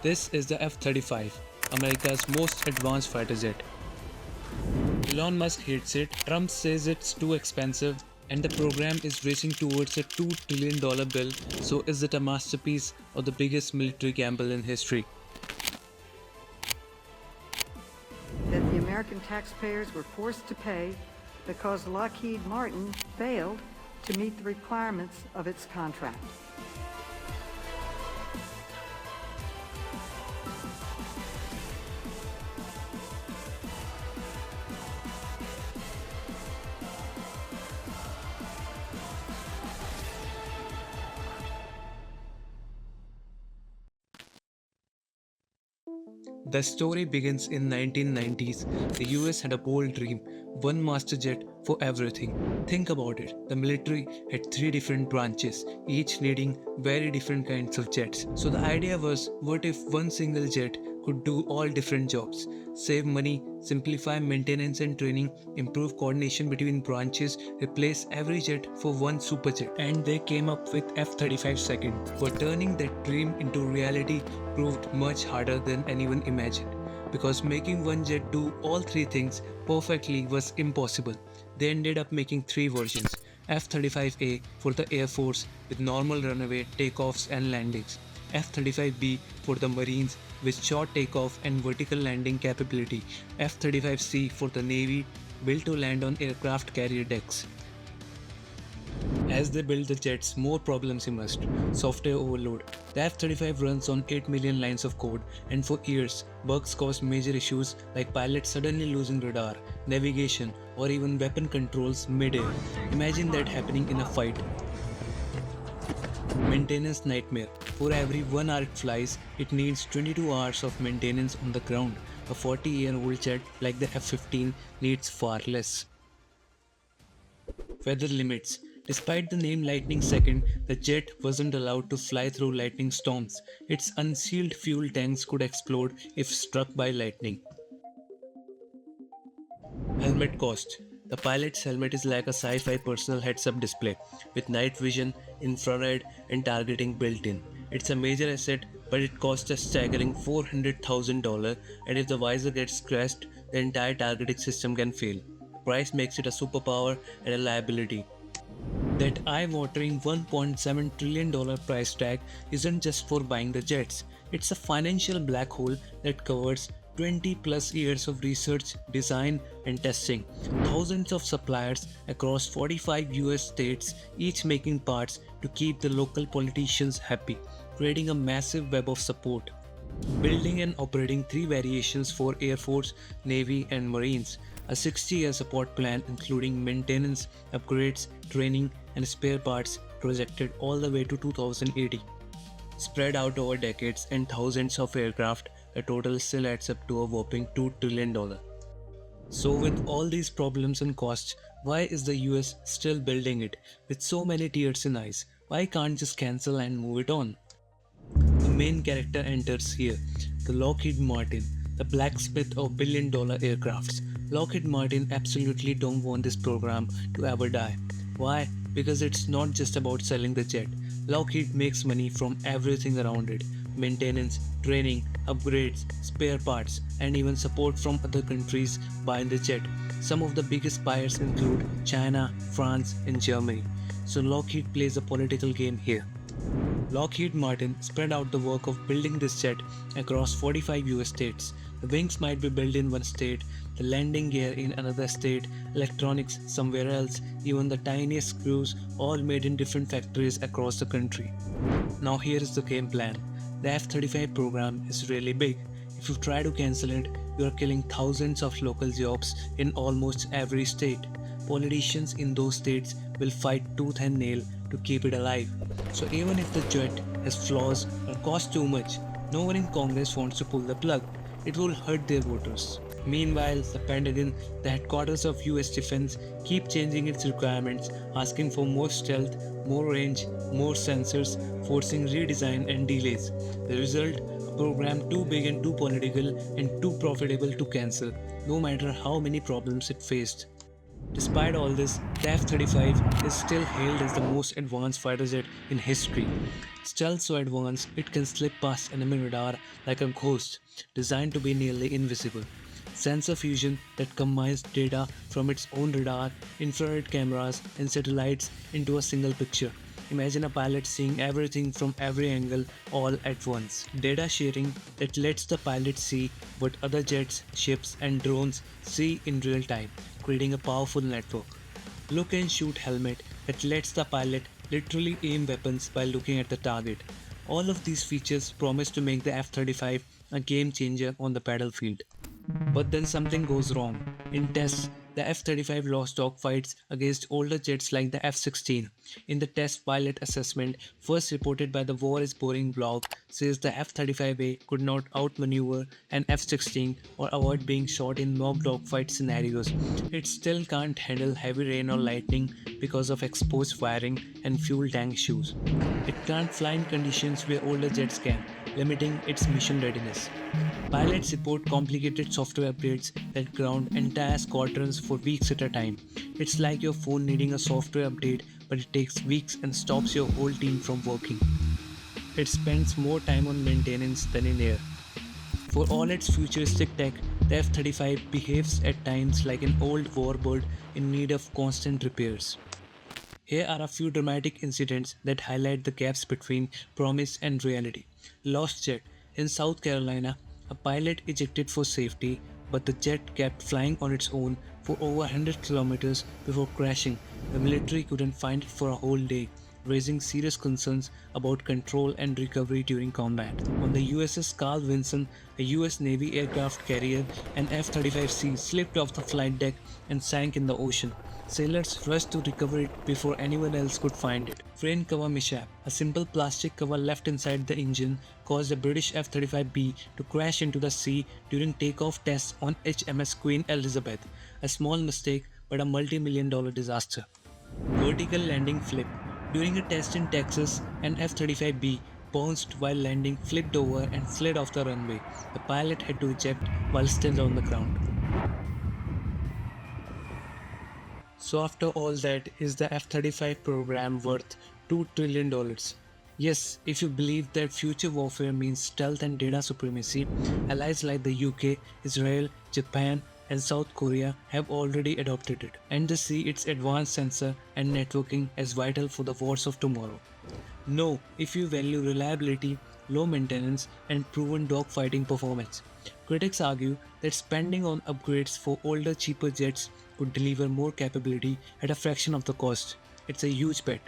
This is the F-35, America's most advanced fighter jet. Elon Musk hates it, Trump says it's too expensive, and the program is racing towards a $2 trillion bill. So is it a masterpiece or the biggest military gamble in history? That the American taxpayers were forced to pay because Lockheed Martin failed to meet the requirements of its contract. The story begins in 1990s. The US had a bold dream, one master jet for everything. Think about it. The military had three different branches, each needing very different kinds of jets. So the idea was, what if one single jet could do all different jobs, save money, simplify maintenance and training, improve coordination between branches, replace every jet for one superjet. And they came up with F-35 second. But turning that dream into reality proved much harder than anyone imagined. Because making one jet do all three things perfectly was impossible. They ended up making three versions. F-35A for the Air Force with normal runway takeoffs and landings. F-35B for the Marines with short takeoff and vertical landing capability. F-35C for the Navy, built to land on aircraft carrier decks. As they build the jets, more problems emerged. Software overload. The F-35 runs on 8 million lines of code, and for years, bugs caused major issues like pilots suddenly losing radar, navigation, or even weapon controls mid-air. Imagine that happening in a fight. Maintenance nightmare. For every 1 hour it flies, it needs 22 hours of maintenance on the ground. A 40-year-old jet like the F-15 needs far less. Weather limits. Despite the name Lightning Second, the jet wasn't allowed to fly through lightning storms. Its unsealed fuel tanks could explode if struck by lightning. Helmet cost. The pilot's helmet is like a sci-fi personal heads-up display with night vision, infrared, and targeting built in. It's a major asset, but it costs a staggering $400,000, and if the visor gets scratched, the entire targeting system can fail. The price makes it a superpower and a liability. That eye-watering $1.7 trillion price tag isn't just for buying the jets. It's a financial black hole that covers 20 plus years of research, design, and testing. Thousands of suppliers across 45 US states, each making parts to keep the local politicians happy, creating a massive web of support. Building and operating three variations for Air Force, Navy, and Marines. A 60-year support plan including maintenance, upgrades, training, and spare parts projected all the way to 2080. Spread out over decades and thousands of aircraft, the total still adds up to a whopping $2 trillion. So with all these problems and costs, why is the US still building it? With so many tears in eyes, why can't just cancel and move it on? The main character enters here, the Lockheed Martin, the blacksmith of billion-dollar aircrafts. Lockheed Martin absolutely don't want this program to ever die. Why? Because it's not just about selling the jet. Lockheed makes money from everything around it. Maintenance, training, upgrades, spare parts, and even support from other countries buying the jet. Some of the biggest buyers include China, France, and Germany. So Lockheed plays a political game here. Lockheed Martin spread out the work of building this jet across 45 US states. The wings might be built in one state, the landing gear in another state, electronics somewhere else, even the tiniest screws all made in different factories across the country. Now here is the game plan. The F-35 program is really big. If you try to cancel it, you are killing thousands of local jobs in almost every state. Politicians in those states will fight tooth and nail to keep it alive. So even if the jet has flaws or costs too much, no one in Congress wants to pull the plug. It will hurt their voters. Meanwhile, the Pentagon, the headquarters of US Defense, keep changing its requirements, asking for more stealth, more range, more sensors, forcing redesign and delays. The result? A program too big and too political and too profitable to cancel, no matter how many problems it faced. Despite all this, the F-35 is still hailed as the most advanced fighter jet in history. Stealth so advanced it can slip past enemy radar like a ghost, designed to be nearly invisible. Sensor fusion that combines data from its own radar, infrared cameras, and satellites into a single picture. Imagine a pilot seeing everything from every angle all at once. Data sharing that lets the pilot see what other jets, ships, and drones see in real time, creating a powerful network. Look and shoot helmet that lets the pilot literally aim weapons while looking at the target. All of these features promise to make the F-35 a game changer on the battlefield. But then something goes wrong. In tests, the F-35 lost dogfights against older jets like the F-16. In the test pilot assessment, first reported by the War is Boring blog, says the F-35A could not outmaneuver an F-16 or avoid being shot in mock dogfight scenarios. It still can't handle heavy rain or lightning because of exposed wiring and fuel tank issues. It can't fly in conditions where older jets can, limiting its mission readiness. Pilots report complicated software updates that ground entire squadrons for weeks at a time. It's like your phone needing a software update, but it takes weeks and stops your whole team from working. It spends more time on maintenance than in air. For all its futuristic tech, the F-35 behaves at times like an old warbird in need of constant repairs. Here are a few dramatic incidents that highlight the gaps between promise and reality. Lost jet. In South Carolina, a pilot ejected for safety, but the jet kept flying on its own for over 100 kilometers before crashing. The military couldn't find it for a whole day, raising serious concerns about control and recovery during combat. On the USS Carl Vinson, a US Navy aircraft carrier, an F-35C slipped off the flight deck and sank in the ocean. Sailors rushed to recover it before anyone else could find it. Frame cover mishap. A simple plastic cover left inside the engine caused a British F-35B to crash into the sea during takeoff tests on HMS Queen Elizabeth. A small mistake, but a multi-million-dollar disaster. Vertical landing flip. During a test in Texas, an F-35B bounced while landing, flipped over, and slid off the runway. The pilot had to eject while still on the ground. So, after all that, is the F-35 program worth $2 trillion? Yes, if you believe that future warfare means stealth and data supremacy, allies like the UK, Israel, Japan, and South Korea have already adopted it, and they see its advanced sensor and networking as vital for the wars of tomorrow. No, if you value reliability, low maintenance, and proven dogfighting performance. Critics argue that spending on upgrades for older, cheaper jets could deliver more capability at a fraction of the cost. It's a huge bet.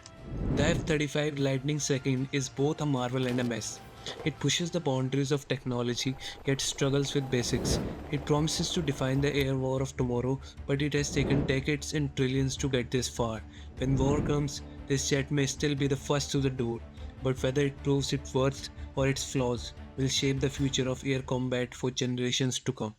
The F-35 Lightning II is both a marvel and a mess. It pushes the boundaries of technology yet struggles with basics. It promises to define the air war of tomorrow, but it has taken decades and trillions to get this far. When war comes, this jet may still be the first to the door, but whether it proves its worth or its flaws will shape the future of air combat for generations to come.